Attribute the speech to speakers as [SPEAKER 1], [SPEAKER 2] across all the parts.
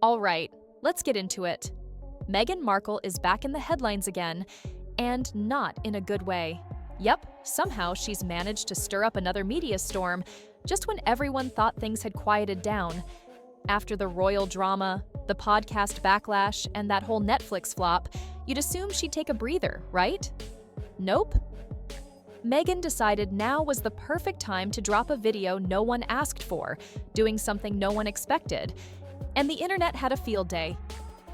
[SPEAKER 1] All right, let's get into it. Meghan Markle is back in the headlines again, and not in a good way. Yep, somehow she's managed to stir up another media storm just when everyone thought things had quieted down. After the royal drama, the podcast Backlash, and that whole Netflix flop, you'd assume she'd take a breather, right? Nope. Meghan decided now was the perfect time to drop a video no one asked for, doing something no one expected. And the internet had a field day.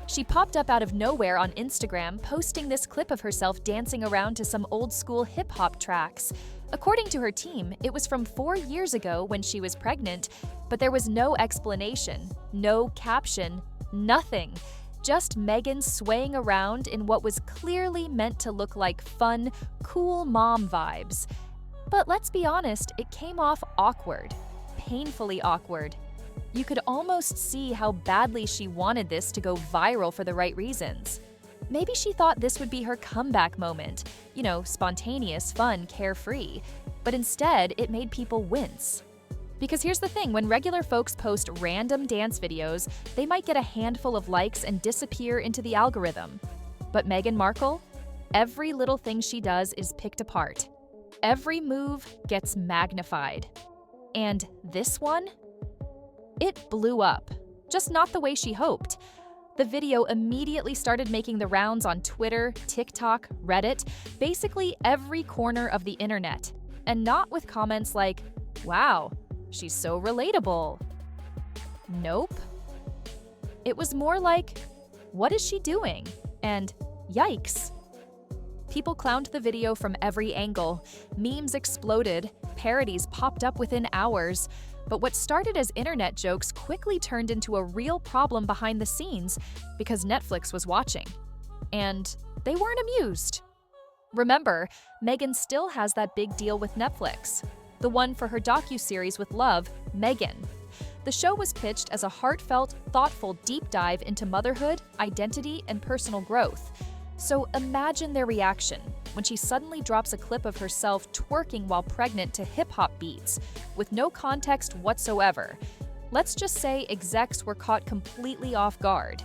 [SPEAKER 1] She popped up out of nowhere on Instagram, posting this clip of herself dancing around to some old-school hip-hop tracks. According to her team, it was from 4 years ago when she was pregnant, but there was no explanation, no caption, nothing. Just Meghan swaying around in what was clearly meant to look like fun, cool mom vibes. But let's be honest, it came off awkward, painfully awkward. You could almost see how badly she wanted this to go viral for the right reasons. Maybe she thought this would be her comeback moment, spontaneous, fun, carefree. But instead, it made people wince. Because here's the thing, when regular folks post random dance videos, they might get a handful of likes and disappear into the algorithm. But Meghan Markle? Every little thing she does is picked apart. Every move gets magnified. And this one? It blew up, just not the way she hoped. The video immediately started making the rounds on Twitter, TikTok, Reddit, basically every corner of the internet. And not with comments like, "Wow, she's so relatable." Nope. It was more like, "What is she doing?" and "Yikes." People clowned the video from every angle. Memes exploded. Parodies popped up within hours. But what started as internet jokes quickly turned into a real problem behind the scenes because Netflix was watching. And they weren't amused. Remember, Meghan still has that big deal with Netflix, the one for her docuseries with Love, Meghan. The show was pitched as a heartfelt, thoughtful deep dive into motherhood, identity, and personal growth. So imagine their reaction when she suddenly drops a clip of herself twerking while pregnant to hip-hop beats, with no context whatsoever. Let's just say execs were caught completely off guard.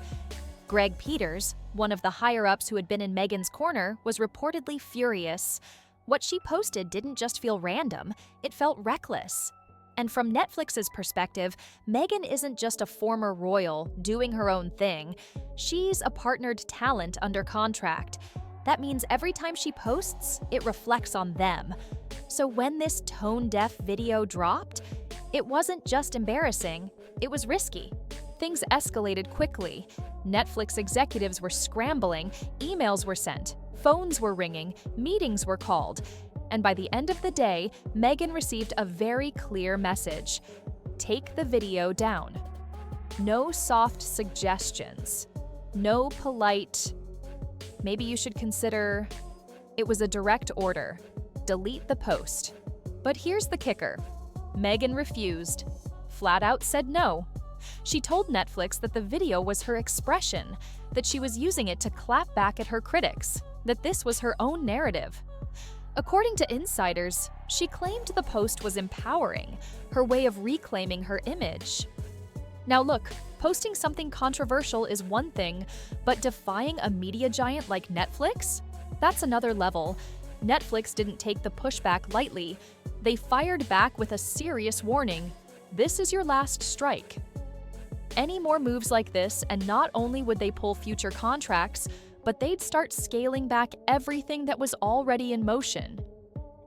[SPEAKER 1] Greg Peters, one of the higher-ups who had been in Meghan's corner, was reportedly furious. What she posted didn't just feel random, it felt reckless. And from Netflix's perspective, Meghan isn't just a former royal doing her own thing. She's a partnered talent under contract. That means every time she posts, it reflects on them. So when this tone-deaf video dropped, it wasn't just embarrassing, it was risky. Things escalated quickly. Netflix executives were scrambling, emails were sent, phones were ringing, meetings were called. And by the end of the day, Meghan received a very clear message. Take the video down. No soft suggestions. No polite, "Maybe you should consider." It was a direct order. Delete the post. But here's the kicker. Meghan refused. Flat out said no. She told Netflix that the video was her expression, that she was using it to clap back at her critics, that this was her own narrative. According to insiders, she claimed the post was empowering, her way of reclaiming her image. Now look, posting something controversial is one thing, but defying a media giant like Netflix? That's another level. Netflix didn't take the pushback lightly. They fired back with a serious warning. This is your last strike. Any more moves like this, and not only would they pull future contracts, but they'd start scaling back everything that was already in motion.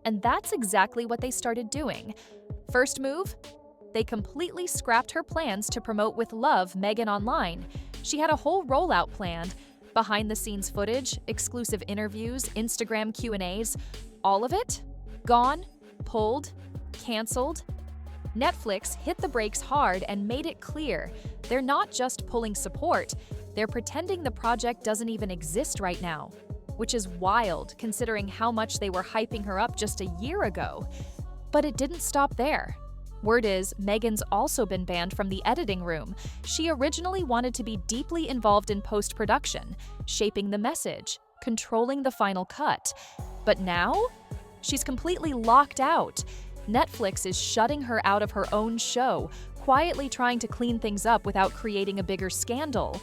[SPEAKER 1] And that's exactly what they started doing. First move? They completely scrapped her plans to promote with Love Meghan online. She had a whole rollout planned. Behind-the-scenes footage, exclusive interviews, Instagram Q&As, all of it? Gone, pulled, canceled. Netflix hit the brakes hard and made it clear they're not just pulling support, they're pretending the project doesn't even exist right now, which is wild considering how much they were hyping her up just a year ago. But it didn't stop there. Word is, Meghan's also been banned from the editing room. She originally wanted to be deeply involved in post-production, shaping the message, controlling the final cut. But now? She's completely locked out. Netflix is shutting her out of her own show, quietly trying to clean things up without creating a bigger scandal.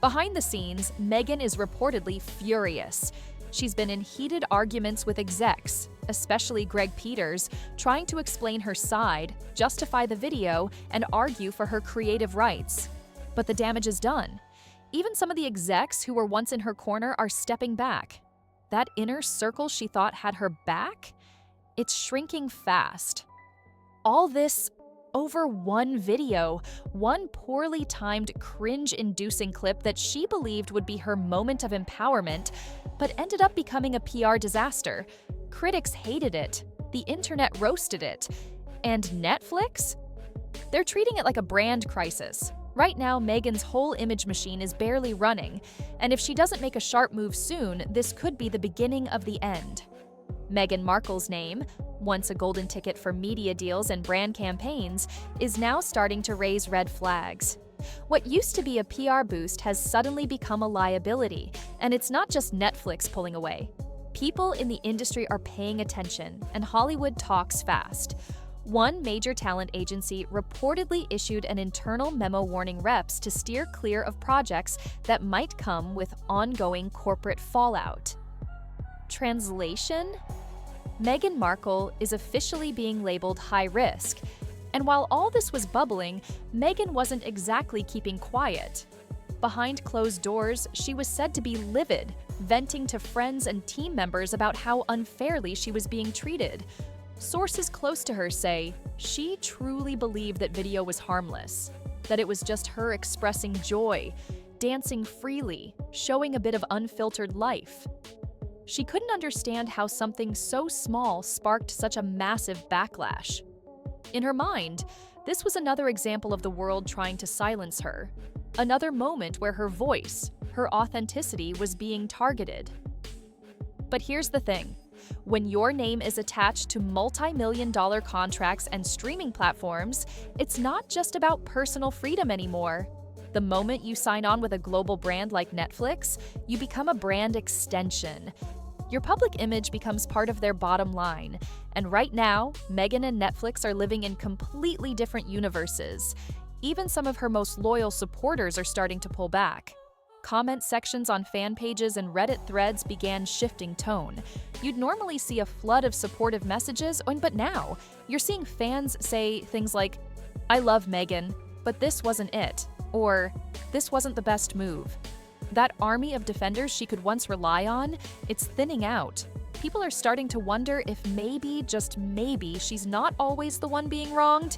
[SPEAKER 1] Behind the scenes, Meghan is reportedly furious. She's been in heated arguments with execs, especially Greg Peters, trying to explain her side, justify the video, and argue for her creative rights. But the damage is done. Even some of the execs who were once in her corner are stepping back. That inner circle she thought had her back? It's shrinking fast. All this over one video, one poorly timed, cringe-inducing clip that she believed would be her moment of empowerment, but ended up becoming a PR disaster. Critics hated it. The internet roasted it. And Netflix? They're treating it like a brand crisis. Right now, Meghan's whole image machine is barely running, and if she doesn't make a sharp move soon, this could be the beginning of the end. Meghan Markle's name, once a golden ticket for media deals and brand campaigns, is now starting to raise red flags. What used to be a PR boost has suddenly become a liability, and it's not just Netflix pulling away. People in the industry are paying attention, and Hollywood talks fast. One major talent agency reportedly issued an internal memo warning reps to steer clear of projects that might come with ongoing corporate fallout. Translation? Meghan Markle is officially being labeled high risk, and while all this was bubbling, Meghan wasn't exactly keeping quiet. Behind closed doors, she was said to be livid, venting to friends and team members about how unfairly she was being treated. Sources close to her say she truly believed that video was harmless, that it was just her expressing joy, dancing freely, showing a bit of unfiltered life. She couldn't understand how something so small sparked such a massive backlash. In her mind, this was another example of the world trying to silence her, another moment where her voice, her authenticity was being targeted. But here's the thing. When your name is attached to multi-million-dollar contracts and streaming platforms, it's not just about personal freedom anymore. The moment you sign on with a global brand like Netflix, you become a brand extension. Your public image becomes part of their bottom line. And right now, Meghan and Netflix are living in completely different universes. Even some of her most loyal supporters are starting to pull back. Comment sections on fan pages and Reddit threads began shifting tone. You'd normally see a flood of supportive messages, but now, you're seeing fans say things like, "I love Meghan, but this wasn't it," or "This wasn't the best move." That army of defenders she could once rely on, it's thinning out. People are starting to wonder if maybe, just maybe, she's not always the one being wronged.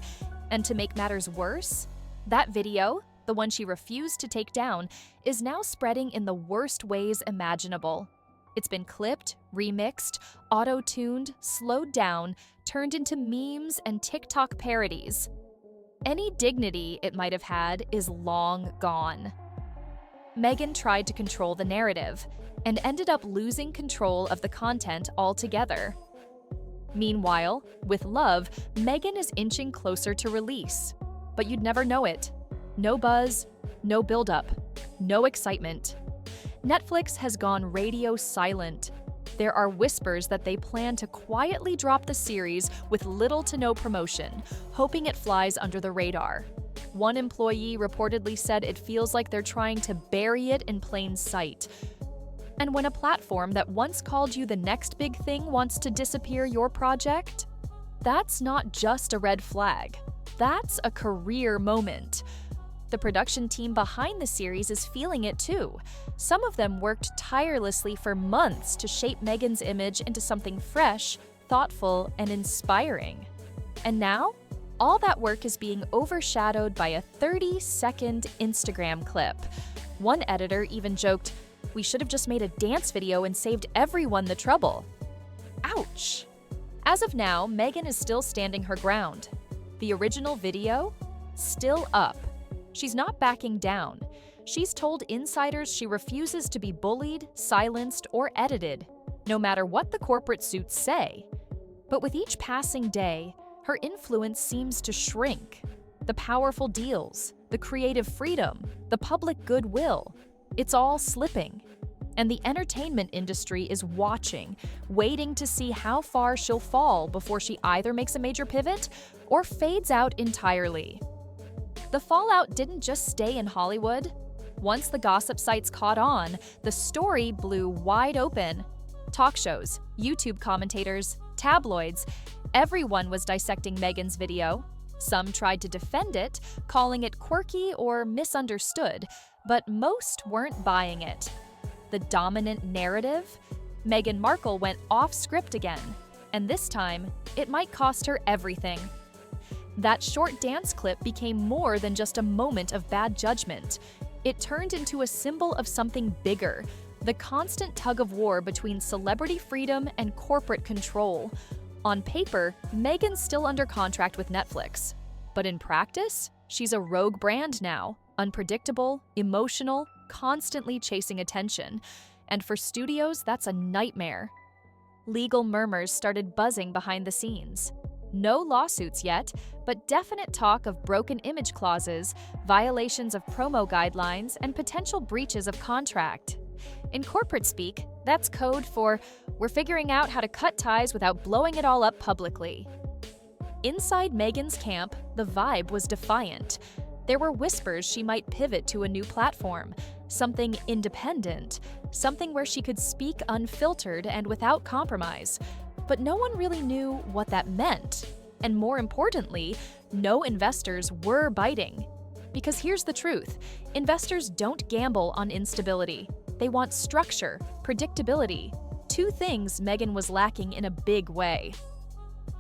[SPEAKER 1] And to make matters worse, that video, the one she refused to take down, is now spreading in the worst ways imaginable. It's been clipped, remixed, auto-tuned, slowed down, turned into memes and TikTok parodies. Any dignity it might have had is long gone. Meghan tried to control the narrative and ended up losing control of the content altogether. Meanwhile, with Love, Meghan is inching closer to release. But you'd never know it. No buzz, no build-up, no excitement. Netflix has gone radio silent. There are whispers that they plan to quietly drop the series with little to no promotion, hoping it flies under the radar. One employee reportedly said it feels like they're trying to bury it in plain sight. And when a platform that once called you the next big thing wants to disappear your project, that's not just a red flag. That's a career moment. The production team behind the series is feeling it too. Some of them worked tirelessly for months to shape Meghan's image into something fresh, thoughtful, and inspiring. And now, all that work is being overshadowed by a 30-second Instagram clip. One editor even joked, "We should have just made a dance video and saved everyone the trouble." Ouch! As of now, Meghan is still standing her ground. The original video? Still up. She's not backing down. She's told insiders she refuses to be bullied, silenced, or edited, no matter what the corporate suits say. But with each passing day, her influence seems to shrink. The powerful deals, the creative freedom, the public goodwill, it's all slipping. And the entertainment industry is watching, waiting to see how far she'll fall before she either makes a major pivot or fades out entirely. The fallout didn't just stay in Hollywood. Once the gossip sites caught on, the story blew wide open. Talk shows, YouTube commentators, tabloids, everyone was dissecting Meghan's video. Some tried to defend it, calling it quirky or misunderstood, but most weren't buying it. The dominant narrative? Meghan Markle went off script again, and this time, it might cost her everything. That short dance clip became more than just a moment of bad judgment. It turned into a symbol of something bigger, the constant tug of war between celebrity freedom and corporate control. On paper, Meghan's still under contract with Netflix. But in practice, she's a rogue brand now, unpredictable, emotional, constantly chasing attention. And for studios, that's a nightmare. Legal murmurs started buzzing behind the scenes. No lawsuits yet, but definite talk of broken image clauses, violations of promo guidelines, and potential breaches of contract. In corporate speak, that's code for, we're figuring out how to cut ties without blowing it all up publicly. Inside Meghan's camp, the vibe was defiant. There were whispers she might pivot to a new platform, something independent, something where she could speak unfiltered and without compromise. But no one really knew what that meant. And more importantly, no investors were biting. Because here's the truth, investors don't gamble on instability. They want structure, predictability, two things Meghan was lacking in a big way.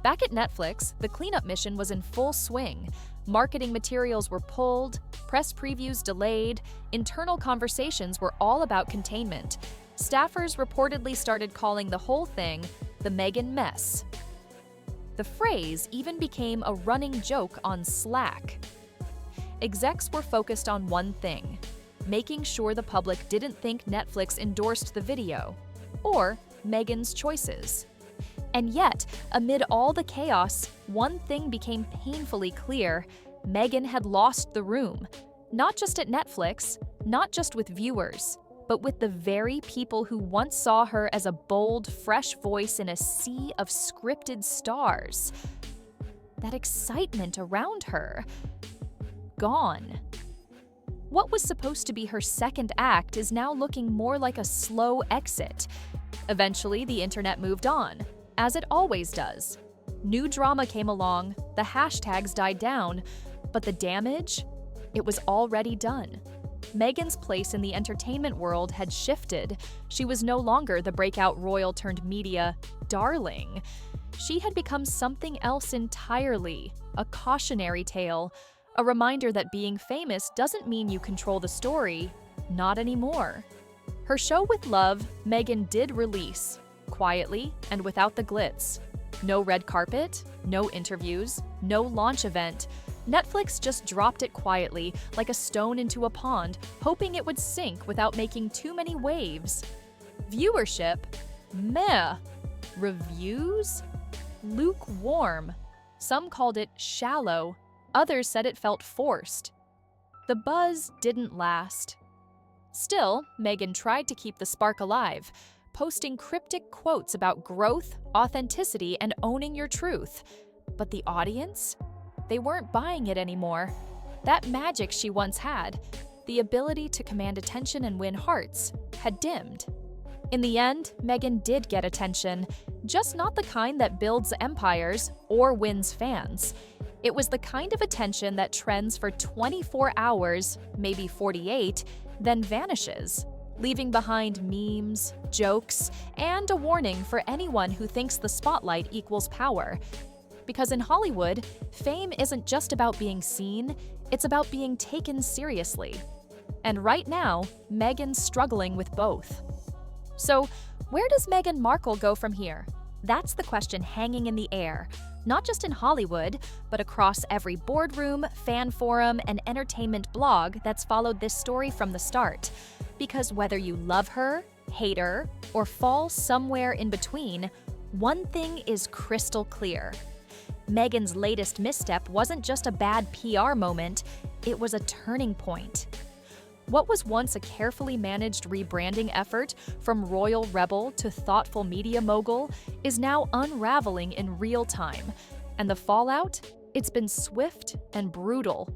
[SPEAKER 1] Back at Netflix, the cleanup mission was in full swing. Marketing materials were pulled, press previews delayed, internal conversations were all about containment. Staffers reportedly started calling the whole thing the Meghan mess. The phrase even became a running joke on Slack. Execs were focused on one thing, making sure the public didn't think Netflix endorsed the video, or Meghan's choices. And yet, amid all the chaos, one thing became painfully clear: Meghan had lost the room. Not just at Netflix, not just with viewers, but with the very people who once saw her as a bold, fresh voice in a sea of scripted stars. That excitement around her, gone. What was supposed to be her second act is now looking more like a slow exit. Eventually, the internet moved on, as it always does. New drama came along, the hashtags died down, but the damage? It was already done. Meghan's place in the entertainment world had shifted. She was no longer the breakout royal-turned-media darling. She had become something else entirely, a cautionary tale, a reminder that being famous doesn't mean you control the story, not anymore. Her show with love, Meghan did release, quietly and without the glitz. No red carpet, no interviews, no launch event. Netflix just dropped it quietly, like a stone into a pond, hoping it would sink without making too many waves. Viewership? Meh. Reviews? Lukewarm. Some called it shallow. Others said it felt forced. The buzz didn't last. Still, Meghan tried to keep the spark alive, posting cryptic quotes about growth, authenticity, and owning your truth. But the audience? They weren't buying it anymore. That magic she once had, the ability to command attention and win hearts, had dimmed. In the end, Meghan did get attention, just not the kind that builds empires or wins fans. It was the kind of attention that trends for 24 hours, maybe 48, then vanishes, leaving behind memes, jokes, and a warning for anyone who thinks the spotlight equals power. Because in Hollywood, fame isn't just about being seen, it's about being taken seriously. And right now, Meghan's struggling with both. So, where does Meghan Markle go from here? That's the question hanging in the air, not just in Hollywood, but across every boardroom, fan forum, and entertainment blog that's followed this story from the start. Because whether you love her, hate her, or fall somewhere in between, one thing is crystal clear. Meghan's latest misstep wasn't just a bad PR moment, it was a turning point. What was once a carefully managed rebranding effort, from royal rebel to thoughtful media mogul, is now unraveling in real time. And the fallout? It's been swift and brutal.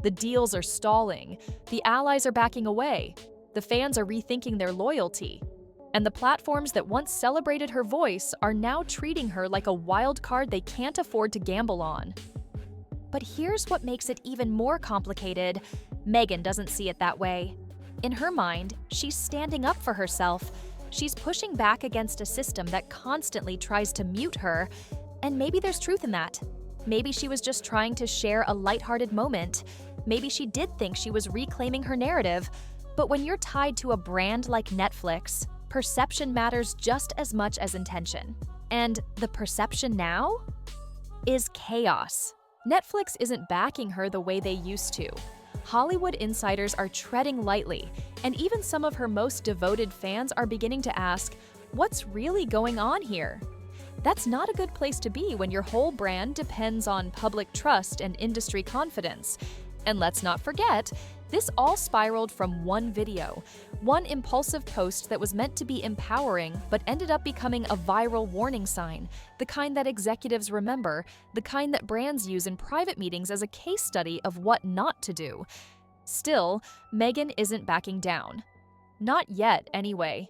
[SPEAKER 1] The deals are stalling, the allies are backing away, the fans are rethinking their loyalty, and the platforms that once celebrated her voice are now treating her like a wild card they can't afford to gamble on. But here's what makes it even more complicated. Meghan doesn't see it that way. In her mind, she's standing up for herself. She's pushing back against a system that constantly tries to mute her, and maybe there's truth in that. Maybe she was just trying to share a lighthearted moment. Maybe she did think she was reclaiming her narrative. But when you're tied to a brand like Netflix, perception matters just as much as intention. And the perception now is chaos. Netflix isn't backing her the way they used to. Hollywood insiders are treading lightly, and even some of her most devoted fans are beginning to ask, what's really going on here? That's not a good place to be when your whole brand depends on public trust and industry confidence. And let's not forget, this all spiraled from one video, one impulsive post that was meant to be empowering but ended up becoming a viral warning sign, the kind that executives remember, the kind that brands use in private meetings as a case study of what not to do. Still, Meghan isn't backing down. Not yet, anyway.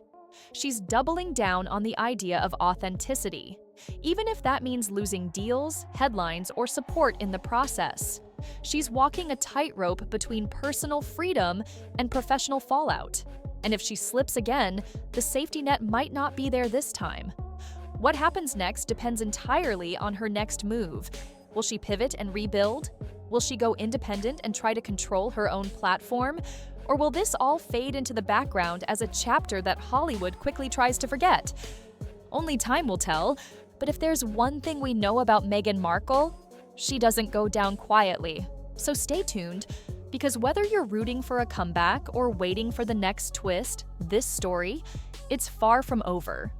[SPEAKER 1] She's doubling down on the idea of authenticity, even if that means losing deals, headlines, or support in the process. She's walking a tightrope between personal freedom and professional fallout. And if she slips again, the safety net might not be there this time. What happens next depends entirely on her next move. Will she pivot and rebuild? Will she go independent and try to control her own platform? Or will this all fade into the background as a chapter that Hollywood quickly tries to forget? Only time will tell, but if there's one thing we know about Meghan Markle, she doesn't go down quietly. So stay tuned, because whether you're rooting for a comeback or waiting for the next twist, this story, it's far from over.